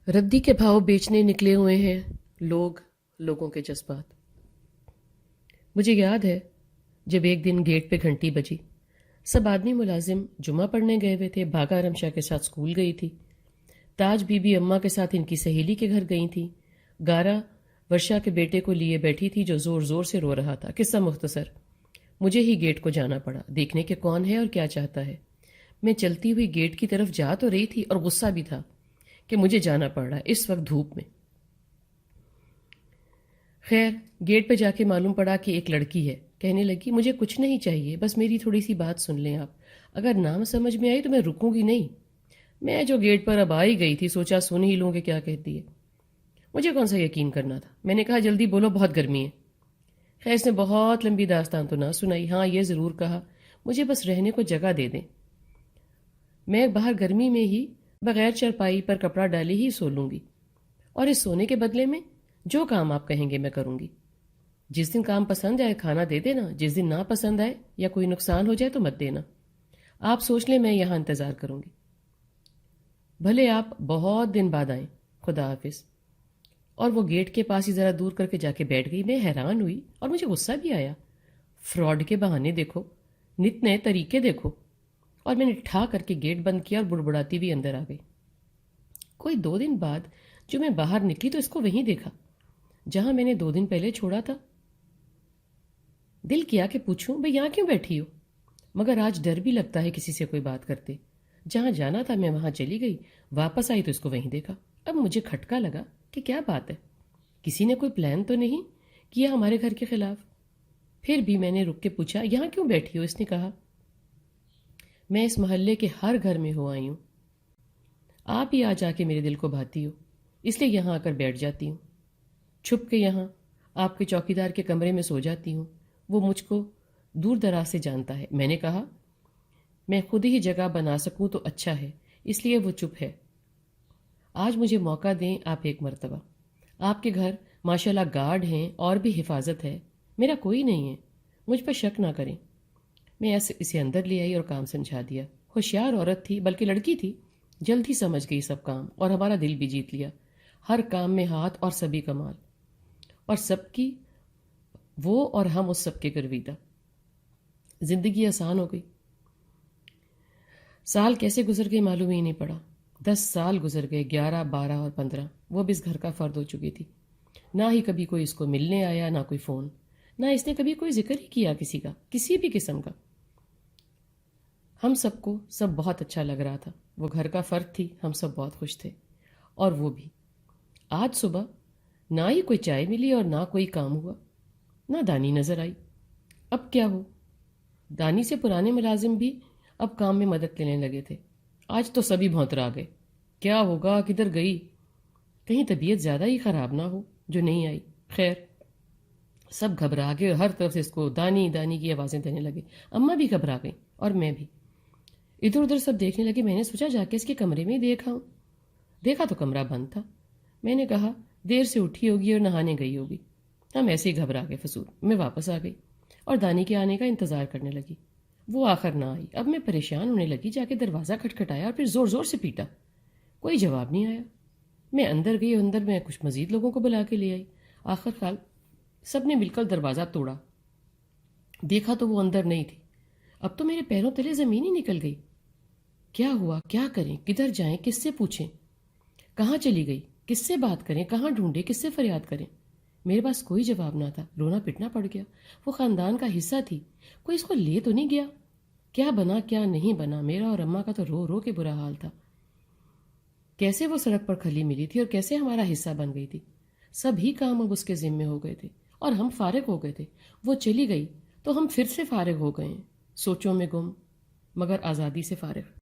ردی کے بھاؤ بیچنے نکلے ہوئے ہیں لوگوں کے جذبات۔ مجھے یاد ہے جب ایک دن گیٹ پہ گھنٹی بجی، سب آدمی ملازم جمعہ پڑھنے گئے ہوئے تھے، بھاگا رمشا کے ساتھ اسکول گئی تھی، تاج بی بی اماں کے ساتھ ان کی سہیلی کے گھر گئی تھی، گارا ورشا کے بیٹے کو لیے بیٹھی تھی جو زور زور سے رو رہا تھا۔ قصہ مختصر، مجھے ہی گیٹ کو جانا پڑا دیکھنے کے کون ہے اور کیا چاہتا ہے۔ میں چلتی ہوئی گیٹ کی طرف جا تو رہی تھی اور غصہ بھی تھا کہ مجھے جانا پڑ رہا ہے اس وقت دھوپ میں۔ خیر گیٹ پہ جا کے معلوم پڑا کہ ایک لڑکی ہے، کہنے لگی مجھے کچھ نہیں چاہیے، بس میری تھوڑی سی بات سن لیں آپ، اگر نام سمجھ میں آئی تو میں رکوں گی نہیں۔ میں جو گیٹ پر اب آئی گئی تھی سوچا سن ہی لوں کہ کیا کہتی ہے، مجھے کون سا یقین کرنا تھا۔ میں نے کہا جلدی بولو، بہت گرمی ہے۔ خیر اس نے بہت لمبی داستان تو نہ سنائی، ہاں یہ ضرور کہا مجھے بس رہنے کو جگہ دے دیں، میں باہر گرمی میں ہی بغیر چرپائی پر کپڑا ڈالے ہی سو لوں گی، اور اس سونے کے بدلے میں جو کام آپ کہیں گے میں کروں گی۔ جس دن کام پسند آئے کھانا دے دینا، جس دن نہ پسند آئے یا کوئی نقصان ہو جائے تو مت دینا، آپ سوچ لیں میں یہاں انتظار کروں گی، بھلے آپ بہت دن بعد آئیں، خدا حافظ۔ اور وہ گیٹ کے پاس ہی ذرا دور کر کے جا کے بیٹھ گئی۔ میں حیران ہوئی اور مجھے غصہ بھی آیا، فراڈ کے بہانے دیکھو، نت نئے طریقے دیکھو، اور میں نے ٹھا کر کے گیٹ بند کیا اور بڑبڑاتی بھی اندر آ گئی۔ کوئی 2 دن بعد جو میں باہر نکلی تو اس کو وہیں دیکھا جہاں میں نے 2 دن پہلے چھوڑا تھا۔ دل کیا کہ پوچھوں بھئی یہاں کیوں بیٹھی ہو، مگر آج ڈر بھی لگتا ہے کسی سے کوئی بات کرتے۔ جہاں جانا تھا میں وہاں چلی گئی، واپس آئی تو اس کو وہیں دیکھا۔ اب مجھے کھٹکا لگا کہ کیا بات ہے، کسی نے کوئی پلان تو نہیں کیا ہمارے گھر کے خلاف۔ پھر بھی میں نے رک کے پوچھا یہاں کیوں بیٹھی ہو۔ اس نے کہا میں اس محلے کے ہر گھر میں ہو آئی ہوں، آپ ہی آ جا کے میرے دل کو بھاتی ہو، اس لیے یہاں آ کر بیٹھ جاتی ہوں، چھپ کے یہاں آپ کے چوکیدار کے کمرے میں سو جاتی ہوں، وہ مجھ کو دور دراز سے جانتا ہے۔ میں نے کہا میں خود ہی جگہ بنا سکوں تو اچھا ہے، اس لیے وہ چپ ہے۔ آج مجھے موقع دیں آپ ایک مرتبہ، آپ کے گھر ماشاءاللہ گارڈ ہیں اور بھی حفاظت ہے، میرا کوئی نہیں ہے، مجھ پر شک نہ کریں۔ میں اسے اندر لے آئی اور کام سمجھا دیا۔ ہوشیار عورت تھی، بلکہ لڑکی تھی، جلد ہی سمجھ گئی سب کام اور ہمارا دل بھی جیت لیا۔ ہر کام میں ہاتھ اور سبھی کمال، اور سب کی وہ اور ہم اس سب کے گرویدہ۔ زندگی آسان ہو گئی۔ سال کیسے گزر گئے معلوم ہی نہیں پڑا۔ 10 سال گزر گئے، 11، 12 اور 15۔ وہ بھی اس گھر کا فرد ہو چکی تھی، نہ ہی کبھی کوئی اس کو ملنے آیا، نہ کوئی فون، نہ اس نے کبھی کوئی ذکر ہی کیا کسی کا، کسی بھی قسم کا۔ ہم سب کو سب بہت اچھا لگ رہا تھا، وہ گھر کا فرد تھی، ہم سب بہت خوش تھے، اور وہ بھی۔ آج صبح نہ ہی کوئی چائے ملی اور نہ کوئی کام ہوا، نہ دانی نظر آئی۔ اب کیا ہو، دانی سے پرانے ملازم بھی اب کام میں مدد لینے لگے تھے۔ آج تو سبھی بھونترا گئے، کیا ہوگا، کدھر گئی، کہیں طبیعت زیادہ ہی خراب نہ ہو جو نہیں آئی۔ خیر سب گھبرا گئے اور ہر طرف سے اس کو دانی دانی کی آوازیں دینے لگے۔ اماں بھی گھبرا گئیں اور میں بھی، ادھر ادھر سب دیکھنے لگے۔ میں نے سوچا جا کے اس کے کمرے میں ہی دیکھا ہوں، دیکھا تو کمرہ بند تھا۔ میں نے کہا دیر سے اٹھی ہوگی اور نہانے گئی ہوگی۔ ہم ایسے ہی گھبرا گئے فضول۔ میں واپس آ گئی اور دانی کے آنے کا انتظار کرنے لگی۔ وہ آخر نہ آئی۔ اب میں پریشان ہونے لگی، جا کے دروازہ کھٹکھٹایا اور پھر زور زور سے پیٹا، کوئی جواب نہیں آیا۔ میں اندر گئی، اندر میں کچھ مزید لوگوں کو بلا کے لے آئی۔ آخر کار سب نے مل کر دروازہ توڑا، دیکھا تو وہ اندر نہیں تھی۔ اب تو میرے پیروں تلے زمین ہی نکل گئی۔ کیا ہوا، کیا کریں، کدھر جائیں، کس سے پوچھیں، کہاں چلی گئی، کس سے بات کریں، کہاں ڈھونڈیں، کس سے فریاد کریں۔ میرے پاس کوئی جواب نہ تھا، رونا پٹنا پڑ گیا۔ وہ خاندان کا حصہ تھی، کوئی اس کو لے تو نہیں گیا۔ کیا بنا کیا نہیں بنا، میرا اور اماں کا تو رو رو کے برا حال تھا۔ کیسے وہ سڑک پر کھلی ملی تھی اور کیسے ہمارا حصہ بن گئی تھی۔ سبھی کام اب اس کے ذمے ہو گئے تھے اور ہم فارغ ہو گئے تھے۔ وہ چلی گئی تو ہم پھر سے فارغ ہو گئے ہیں، سوچوں میں گم مگر آزادی سے فارغ۔